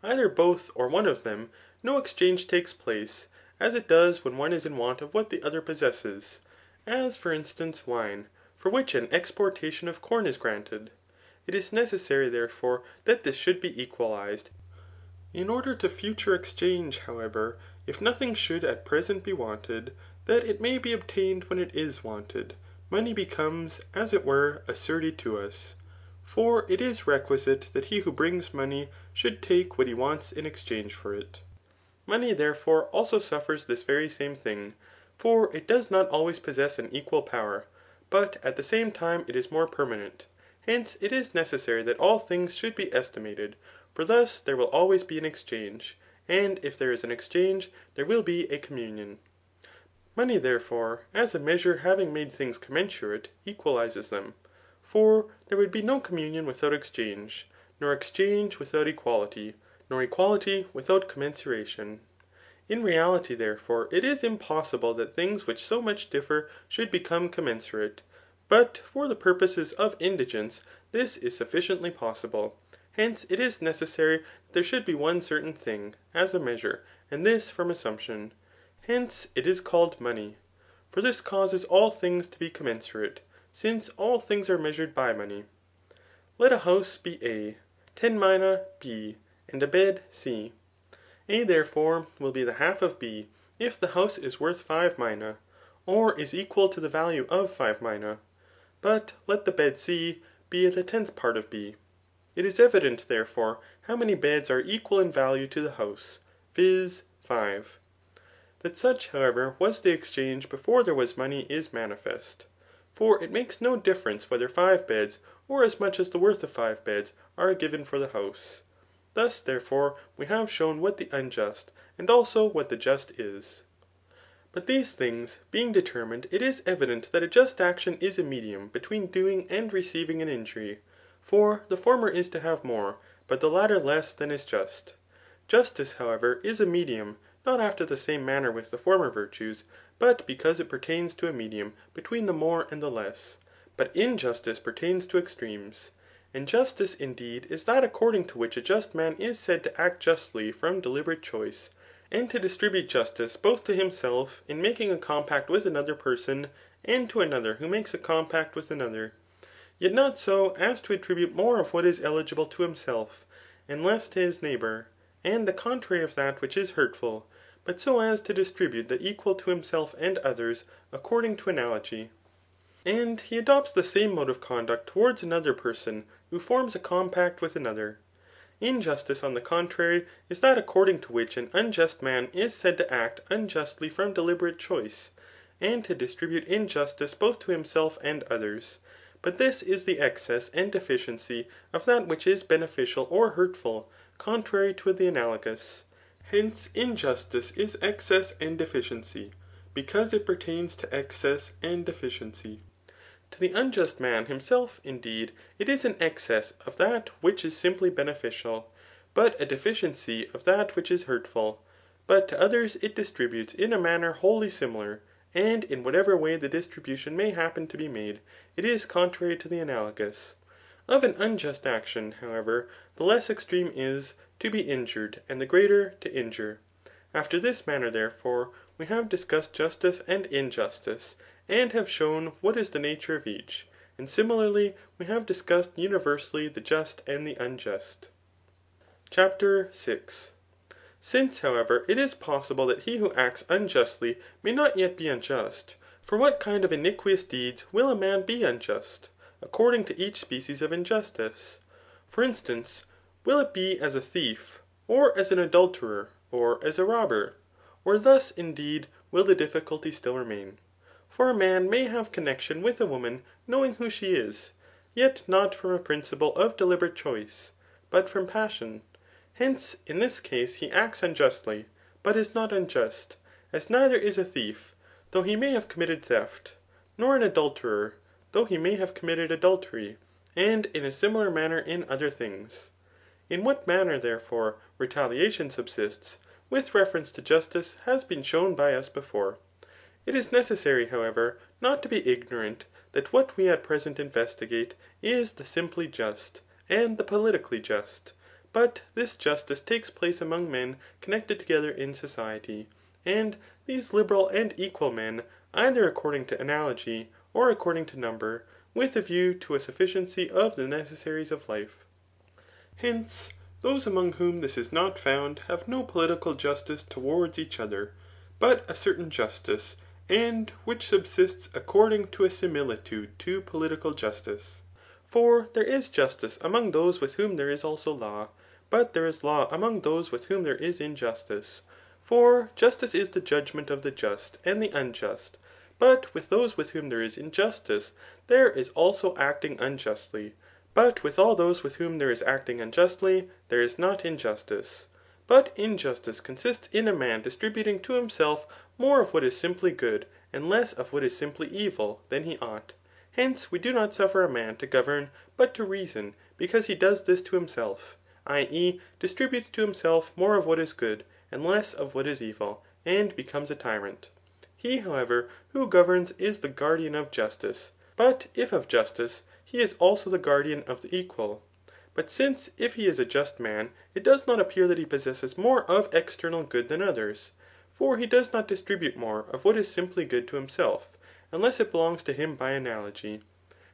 either both or one of them, no exchange takes place, as it does when one is in want of what the other possesses ; as for instance wine, for which an exportation of corn is granted. It is necessary, therefore, that this should be equalized. In order to future exchange, however, if nothing should at present be wanted, that it may be obtained when it is wanted, money becomes, as it were, a surety to us. For it is requisite that he who brings money should take what he wants in exchange for it. Money, therefore, also suffers this very same thing ; for it does not always possess an equal power, but at the same time it is more permanent. Hence it is necessary that all things should be estimated ; for thus there will always be an exchange, and if there is an exchange, there will be a communion. Money, therefore, as a measure having made things commensurate, equalizes them. For there would be no communion without exchange, nor exchange without equality, nor equality without commensuration. In reality, therefore, it is impossible that things which so much differ should become commensurate ; but for the purposes of indigence this is sufficiently possible. Hence it is necessary that there should be one certain thing, as a measure, and this from assumption. Hence it is called money. For this causes all things to be commensurate, since all things are measured by money. Let a house be A, 10 mina B, and a bed C. A, therefore, will be the half of B, if the house is worth 5 mina, or is equal to the value of 5 mina. But let the bed C be the 10th part of B. It is evident, therefore, how many beds are equal in value to the house, viz. 5. That such, however, was the exchange before there was money is manifest. For it makes no difference whether 5 beds, or as much as the worth of 5 beds, are given for the house. Thus, therefore, we have shown what the unjust, and also what the just is. But these things being determined, it is evident that a just action is a medium between doing and receiving an injury. For the former is to have more, but the latter less than is just. Justice, however, is a medium, not after the same manner with the former virtues, but because it pertains to a medium between the more and the less. But injustice pertains to extremes. And justice, indeed, is that according to which a just man is said to act justly from deliberate choice, and to distribute justice both to himself in making a compact with another person, and to another who makes a compact with another. Yet not so as to attribute more of what is eligible to himself, and less to his neighbour, and the contrary of that which is hurtful, but so as to distribute the equal to himself and others according to analogy. And he adopts the same mode of conduct towards another person who forms a compact with another. Injustice, on the contrary, is that according to which an unjust man is said to act unjustly from deliberate choice, and to distribute injustice both to himself and others. But this is the excess and deficiency of that which is beneficial or hurtful, contrary to the analogous. Hence injustice is excess and deficiency, because it pertains to excess and deficiency. To the unjust man himself, indeed, it is an excess of that which is simply beneficial, but a deficiency of that which is hurtful. But to others it distributes in a manner wholly similar, and in whatever way the distribution may happen to be made, it is contrary to the analogous. Of an unjust action, however, the less extreme is, to be injured, and the greater, to injure. After this manner, therefore, we have discussed justice and injustice, and have shown what is the nature of each. And similarly, we have discussed universally the just and the unjust. CHAPTER 6. Since, however, it is possible that he who acts unjustly may not yet be unjust, for what kind of iniquitous deeds will a man be unjust, according to each species of injustice? For instance, will it be as a thief, or as an adulterer, or as a robber? Or thus, indeed, will the difficulty still remain. For a man may have connexion with a woman knowing who she is, yet not from a principle of deliberate choice, but from passion. Hence, in this case he acts unjustly, but is not unjust, as neither is a thief, though he may have committed theft, nor an adulterer, though he may have committed adultery, and in a similar manner in other things. In what manner, therefore, retaliation subsists, with reference to justice has been shown by us before. It is necessary, however, not to be ignorant that what we at present investigate is the simply just, and the politically just, But this justice takes place among men connected together in society. And these liberal and equal men, either according to analogy, or according to number, with a view to a sufficiency of the necessaries of life. Hence, those among whom this is not found have no political justice towards each other, but a certain justice, and which subsists according to a similitude to political justice. For there is justice among those with whom there is also law, but there is law among those with whom there is injustice. For justice is the judgment of the just and the unjust, but with those with whom there is injustice, there is also acting unjustly. But with all those with whom there is acting unjustly, there is not injustice. But injustice consists in a man distributing to himself more of what is simply good, and less of what is simply evil, than he ought. Hence we do not suffer a man to govern, but to reason, because he does this to himself, i.e. distributes to himself more of what is good, and less of what is evil, and becomes a tyrant. He, however, who governs is the guardian of justice. But if of justice, he is also the guardian of the equal. But since if he is a just man, it does not appear that he possesses more of external good than others. For he does not distribute more of what is simply good to himself, unless it belongs to him by analogy.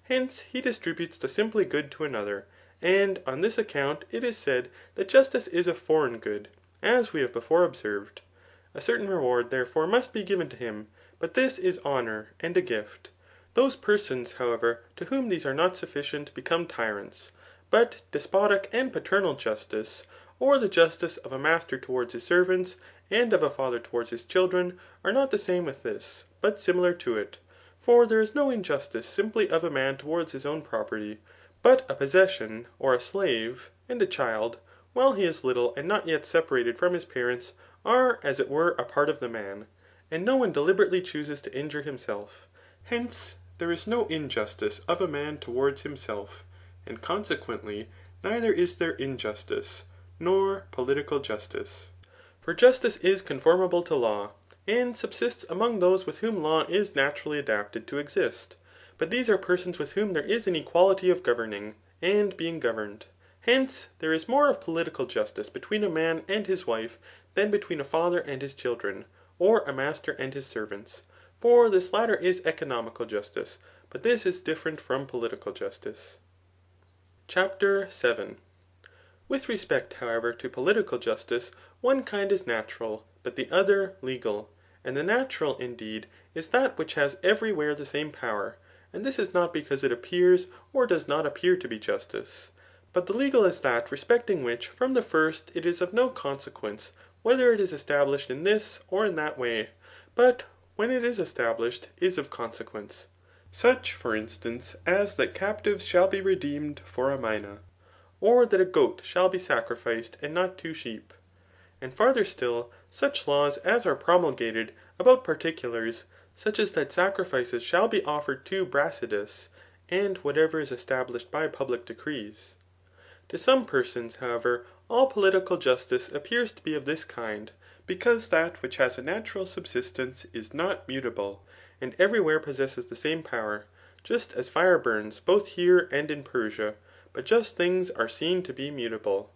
Hence he distributes the simply good to another. And on this account it is said that justice is a foreign good, as we have before observed. A certain reward therefore must be given to him, but this is honour and a gift. Those persons, however, to whom these are not sufficient become tyrants. But despotic and paternal justice, or the justice of a master towards his servants, and of a father towards his children, are not the same with this, but similar to it. For there is no injustice simply of a man towards his own property, but a possession, or a slave, and a child, while he is little and not yet separated from his parents, are as it were a part of the man, and no one deliberately chooses to injure himself. Hence, there is no injustice of a man towards himself, and consequently neither is there injustice, nor political justice. For justice is conformable to law, and subsists among those with whom law is naturally adapted to exist. But these are persons with whom there is an equality of governing, and being governed. Hence, there is more of political justice between a man and his wife than between a father and his children, or a master and his servants. For this latter is economical justice, but this is different from political justice. CHAPTER 7. With respect, however, to political justice, one kind is natural, but the other legal. And the natural, indeed, is that which has every where the same power, and this is not because it appears or does not appear to be justice. But the legal is that respecting which from the first it is of no consequence whether it is established in this or in that way, but when it is established is of consequence. Such, for instance, as that captives shall be redeemed for a mina, or that a goat shall be sacrificed and not 2 sheep. And farther still, such laws as are promulgated about particulars, such as that sacrifices shall be offered to Brasidas, and whatever is established by public decrees. To some persons, however, all political justice appears to be of this kind, because that which has a natural subsistence is not mutable, and everywhere possesses the same power, just as fire burns both here and in Persia, but just things are seen to be mutable.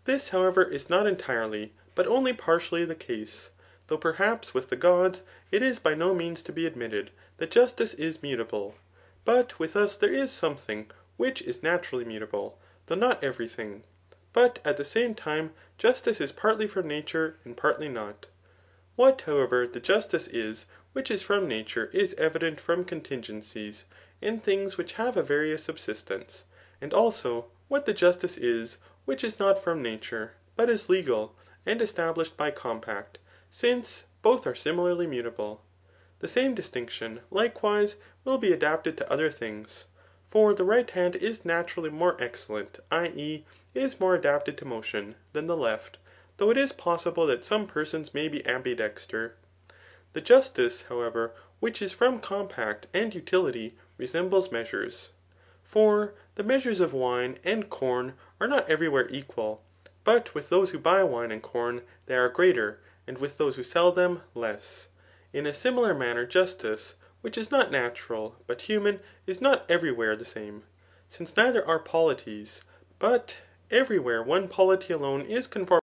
This, however, is not entirely, but only partially the case, though perhaps with the gods it is by no means to be admitted that justice is mutable. But with us there is something which is naturally mutable, though not every thing. But at the same time justice is partly from nature and partly not. What, however, the justice is which is from nature is evident from contingencies, and things which have a various subsistence, and also what the justice is which is not from nature, but is legal, and established by compact, since both are similarly mutable. The same distinction, likewise, will be adapted to other things. For the right hand is naturally more excellent, i.e. is more adapted to motion, than the left, though it is possible that some persons may be ambidexter. The justice, however, which is from compact and utility, resembles measures. For the measures of wine and corn are not everywhere equal, but with those who buy wine and corn they are greater, and with those who sell them, less. In a similar manner justice, which is not natural, but human, is not every where the same. Since neither are polities, but every where one polity alone is conform